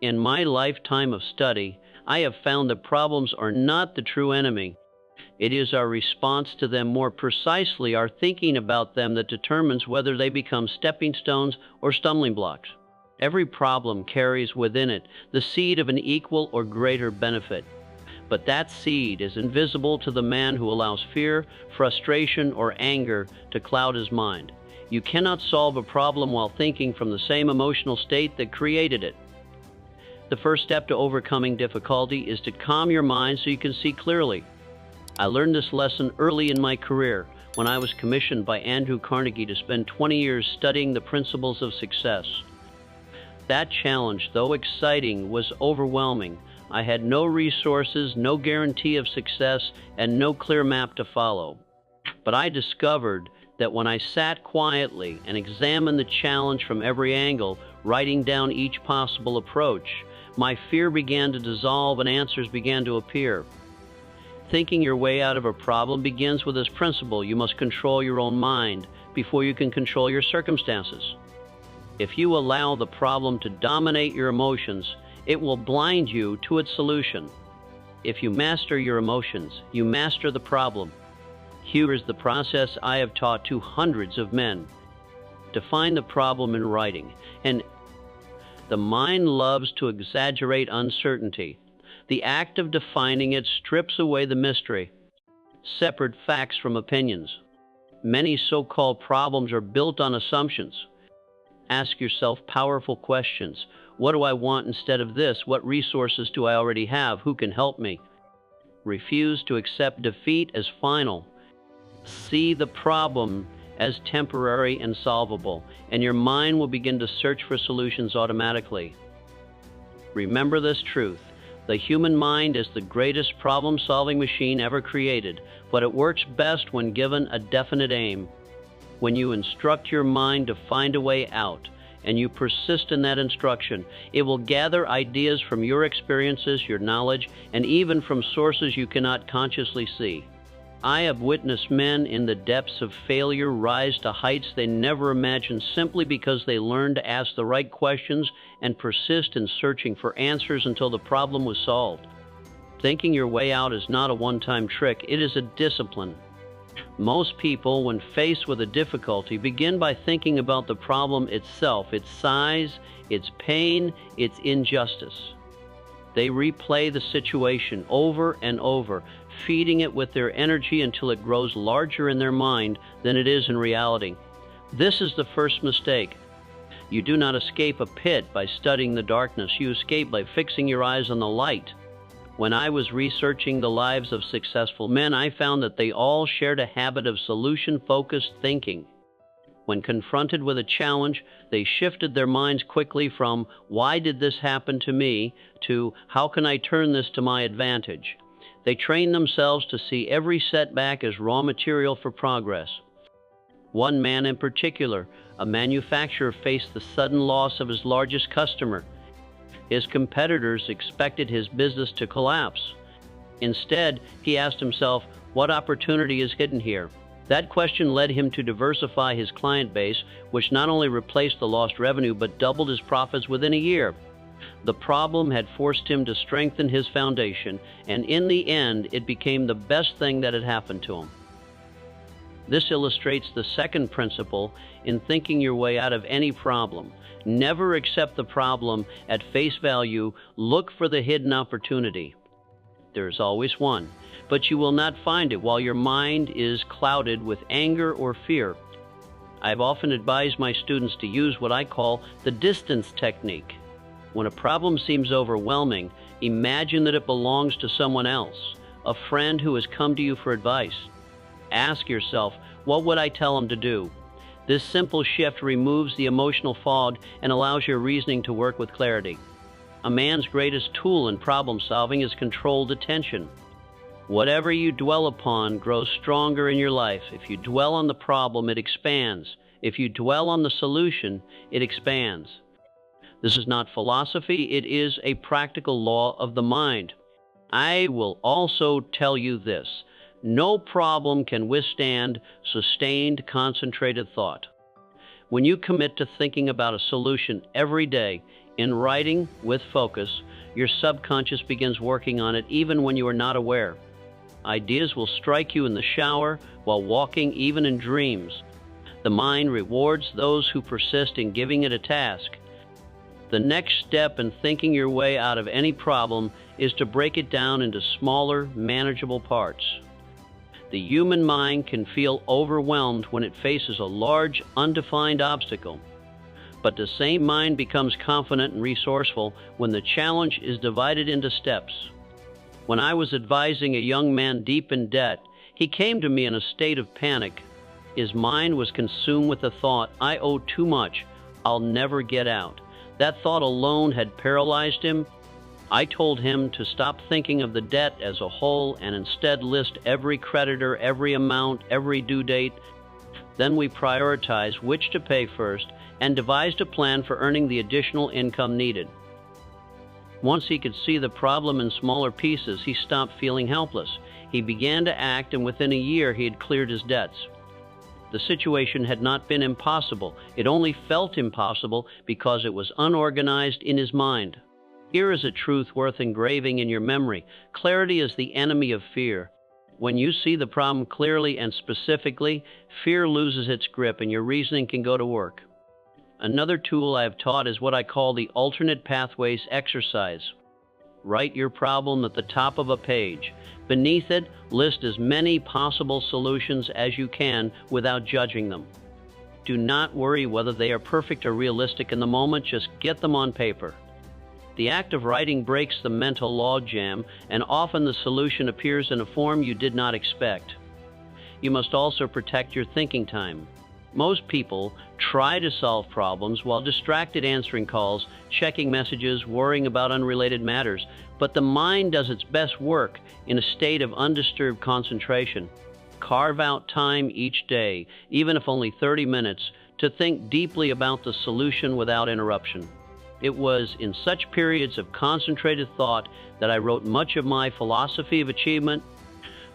In my lifetime of study, I have found that problems are not the true enemy. It is our response to them, more precisely, our thinking about them, that determines whether they become stepping stones or stumbling blocks. Every problem carries within it the seed of an equal or greater benefit. But that seed is invisible to the man who allows fear, frustration, or anger to cloud his mind. You cannot solve a problem while thinking from the same emotional state that created it. The first step to overcoming difficulty is to calm your mind so you can see clearly. I learned this lesson early in my career when I was commissioned by Andrew Carnegie to spend 20 years studying the principles of success. That challenge, though exciting, was overwhelming. I had no resources, no guarantee of success, and no clear map to follow. But I discovered that when I sat quietly and examined the challenge from every angle, writing down each possible approach, my fear began to dissolve and answers began to appear. Thinking your way out of a problem begins with this principle: you must control your own mind before you can control your circumstances. If you allow the problem to dominate your emotions, it will blind you to its solution. If you master your emotions, you master the problem. Here is the process I have taught to hundreds of men. Define the problem in writing. And the mind loves to exaggerate uncertainty. The act of defining it strips away the mystery. Separate facts from opinions. Many so-called problems are built on assumptions. Ask yourself powerful questions. What do I want instead of this? What resources do I already have? Who can help me? Refuse to accept defeat as final. See the problem as temporary and solvable, and your mind will begin to search for solutions automatically. Remember this truth: the human mind is the greatest problem-solving machine ever created, but it works best when given a definite aim. When you instruct your mind to find a way out, and you persist in that instruction, it will gather ideas from your experiences, your knowledge, and even from sources you cannot consciously see. I have witnessed men in the depths of failure rise to heights they never imagined, simply because they learned to ask the right questions and persist in searching for answers until the problem was solved. Thinking your way out is not a one-time trick, it is a discipline. Most people, when faced with a difficulty, begin by thinking about the problem itself, its size, its pain, its injustice. They replay the situation over and over, feeding it with their energy until it grows larger in their mind than it is in reality. This is the first mistake. You do not escape a pit by studying the darkness. You escape by fixing your eyes on the light. When I was researching the lives of successful men, I found that they all shared a habit of solution-focused thinking. When confronted with a challenge, they shifted their minds quickly from "why did this happen to me" to "how can I turn this to my advantage?" They trained themselves to see every setback as raw material for progress. One man in particular, a manufacturer, faced the sudden loss of his largest customer. His competitors expected his business to collapse. Instead, he asked himself, what opportunity is hidden here? That question led him to diversify his client base, which not only replaced the lost revenue but doubled his profits within a year. The problem had forced him to strengthen his foundation, and in the end, it became the best thing that had happened to him. This illustrates the second principle in thinking your way out of any problem. Never accept the problem at face value. Look for the hidden opportunity. There is always one, but you will not find it while your mind is clouded with anger or fear. I've often advised my students to use what I call the distance technique. When a problem seems overwhelming, imagine that it belongs to someone else, a friend who has come to you for advice. Ask yourself, what would I tell him to do? This simple shift removes the emotional fog and allows your reasoning to work with clarity. A man's greatest tool in problem solving is controlled attention. Whatever you dwell upon grows stronger in your life. If you dwell on the problem, it expands. If you dwell on the solution, it expands. This is not philosophy, it is a practical law of the mind. I will also tell you this: no problem can withstand sustained, concentrated thought. When you commit to thinking about a solution every day, In writing with focus, your subconscious begins working on it even when you are not aware. Ideas will strike you in the shower, while walking, even in dreams. The mind rewards those who persist in giving it a task. The next step in thinking your way out of any problem is to break it down into smaller, manageable parts. The human mind can feel overwhelmed when it faces a large, undefined obstacle. But the same mind becomes confident and resourceful when the challenge is divided into steps. When I was advising a young man deep in debt, he came to me in a state of panic. His mind was consumed with the thought, "I owe too much, I'll never get out." That thought alone had paralyzed him. I told him to stop thinking of the debt as a whole and instead list every creditor, every amount, every due date. Then we prioritized which to pay first and devised a plan for earning the additional income needed. Once he could see the problem in smaller pieces, he stopped feeling helpless. He began to act, and within a year he had cleared his debts. The situation had not been impossible. It only felt impossible because it was unorganized in his mind. Here is a truth worth engraving in your memory. Clarity is the enemy of fear. When you see the problem clearly and specifically, fear loses its grip and your reasoning can go to work. Another tool I have taught is what I call the alternate pathways exercise. Write your problem at the top of a page. Beneath it, list as many possible solutions as you can without judging them. Do not worry whether they are perfect or realistic in the moment, just get them on paper. The act of writing breaks the mental logjam, and often the solution appears in a form you did not expect. You must also protect your thinking time. Most people try to solve problems while distracted answering calls, checking messages, worrying about unrelated matters, but the mind does its best work in a state of undisturbed concentration. Carve out time each day, even if only 30 minutes, to think deeply about the solution without interruption. It was in such periods of concentrated thought that I wrote much of my philosophy of achievement.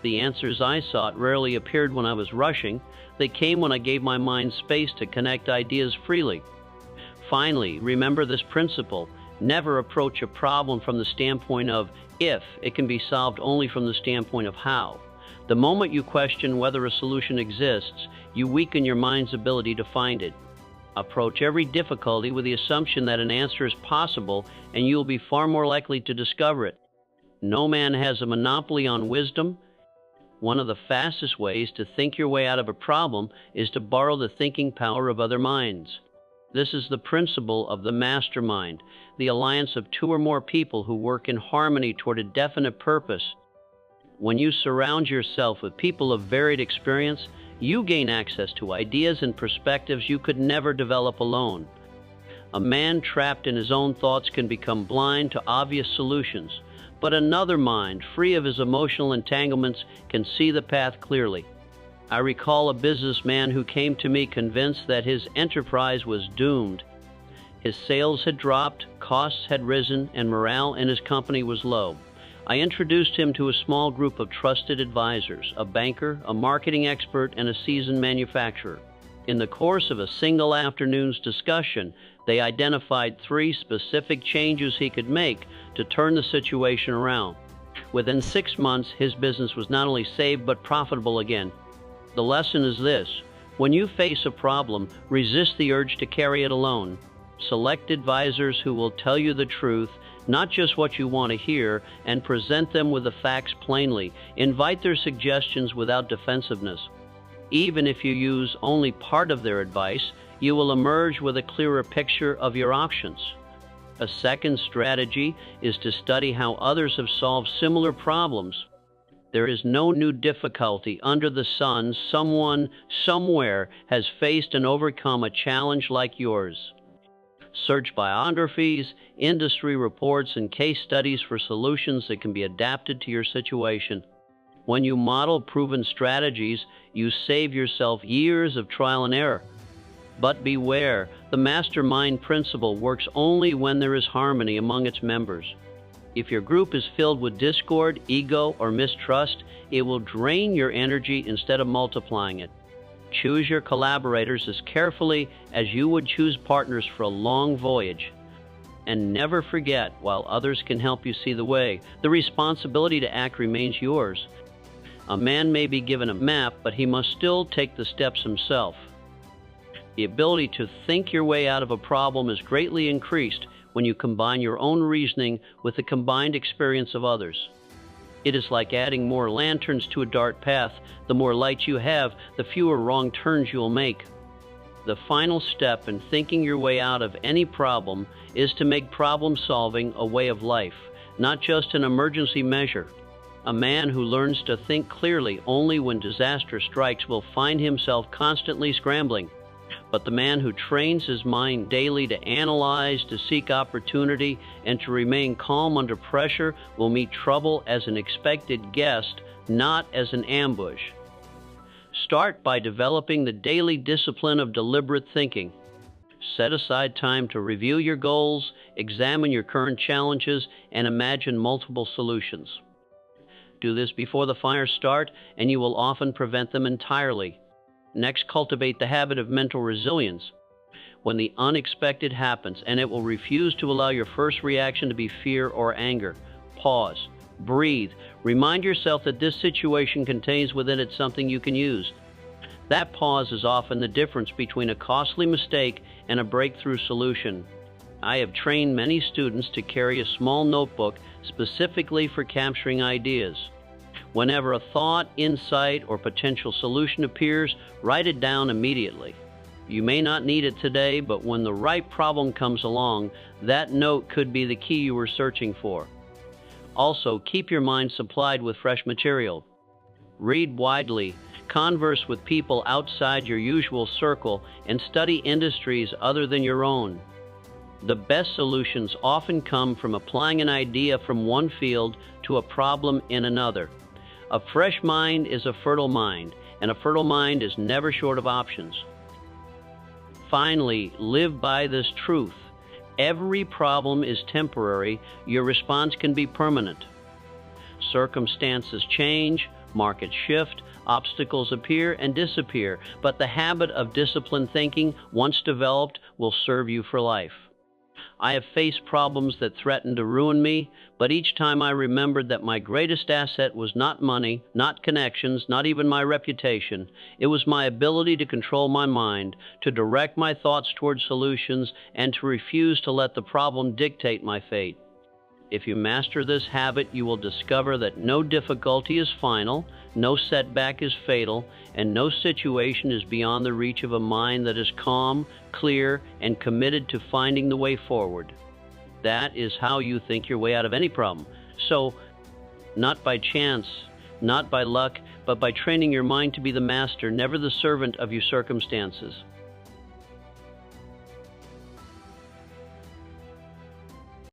The answers I sought rarely appeared when I was rushing. They came when I gave my mind space to connect ideas freely. Finally, remember this principle. Never approach a problem from the standpoint of if. It can be solved only from the standpoint of how. The moment you question whether a solution exists, you weaken your mind's ability to find it. Approach every difficulty with the assumption that an answer is possible, and you will be far more likely to discover it. No man has a monopoly on wisdom. One of the fastest ways to think your way out of a problem is to borrow the thinking power of other minds. This is the principle of the mastermind, the alliance of two or more people who work in harmony toward a definite purpose. When you surround yourself with people of varied experience, you gain access to ideas and perspectives you could never develop alone. A man trapped in his own thoughts can become blind to obvious solutions, but another mind, free of his emotional entanglements, can see the path clearly. I recall a businessman who came to me convinced that his enterprise was doomed. His sales had dropped, costs had risen, and morale in his company was low. I introduced him to a small group of trusted advisors, a banker, a marketing expert, and a seasoned manufacturer. In the course of a single afternoon's discussion, they identified 3 specific changes he could make to turn the situation around. Within 6 months, his business was not only saved but profitable again. The lesson is this: when you face a problem, resist the urge to carry it alone. Select advisors who will tell you the truth, not just what you want to hear, and present them with the facts plainly. Invite their suggestions without defensiveness. Even if you use only part of their advice, you will emerge with a clearer picture of your options. A second strategy is to study how others have solved similar problems. There is no new difficulty under the sun. Someone, somewhere, has faced and overcome a challenge like yours. Search biographies, industry reports, and case studies for solutions that can be adapted to your situation. When you model proven strategies, you save yourself years of trial and error. But beware, the mastermind principle works only when there is harmony among its members. If your group is filled with discord, ego, or mistrust, it will drain your energy instead of multiplying it. Choose your collaborators as carefully as you would choose partners for a long voyage. And never forget, while others can help you see the way, the responsibility to act remains yours. A man may be given a map, but he must still take the steps himself. The ability to think your way out of a problem is greatly increased when you combine your own reasoning with the combined experience of others. It is like adding more lanterns to a dark path. The more light you have, the fewer wrong turns you'll make. The final step in thinking your way out of any problem is to make problem solving a way of life, not just an emergency measure. A man who learns to think clearly only when disaster strikes will find himself constantly scrambling. But the man who trains his mind daily to analyze, to seek opportunity, and to remain calm under pressure will meet trouble as an expected guest, not as an ambush. Start by developing the daily discipline of deliberate thinking. Set aside time to review your goals, examine your current challenges, and imagine multiple solutions. Do this before the fires start, and you will often prevent them entirely. Next, cultivate the habit of mental resilience. When the unexpected happens, and it will refuse to allow your first reaction to be fear or anger, pause, breathe, remind yourself that this situation contains within it something you can use. That pause is often the difference between a costly mistake and a breakthrough solution. I have trained many students to carry a small notebook specifically for capturing ideas. Whenever a thought, insight, or potential solution appears, write it down immediately. You may not need it today, but when the right problem comes along, that note could be the key you were searching for. Also, keep your mind supplied with fresh material. Read widely, converse with people outside your usual circle, and study industries other than your own. The best solutions often come from applying an idea from one field to a problem in another. A fresh mind is a fertile mind, and a fertile mind is never short of options. Finally, live by this truth. Every problem is temporary. Your response can be permanent. Circumstances change, markets shift, obstacles appear and disappear, but the habit of disciplined thinking, once developed, will serve you for life. I have faced problems that threatened to ruin me, but each time I remembered that my greatest asset was not money, not connections, not even my reputation. It was my ability to control my mind, to direct my thoughts toward solutions, and to refuse to let the problem dictate my fate. If you master this habit, you will discover that no difficulty is final, no setback is fatal, and no situation is beyond the reach of a mind that is calm, clear, and committed to finding the way forward. That is how you think your way out of any problem. So, not by chance, not by luck, but by training your mind to be the master, never the servant of your circumstances.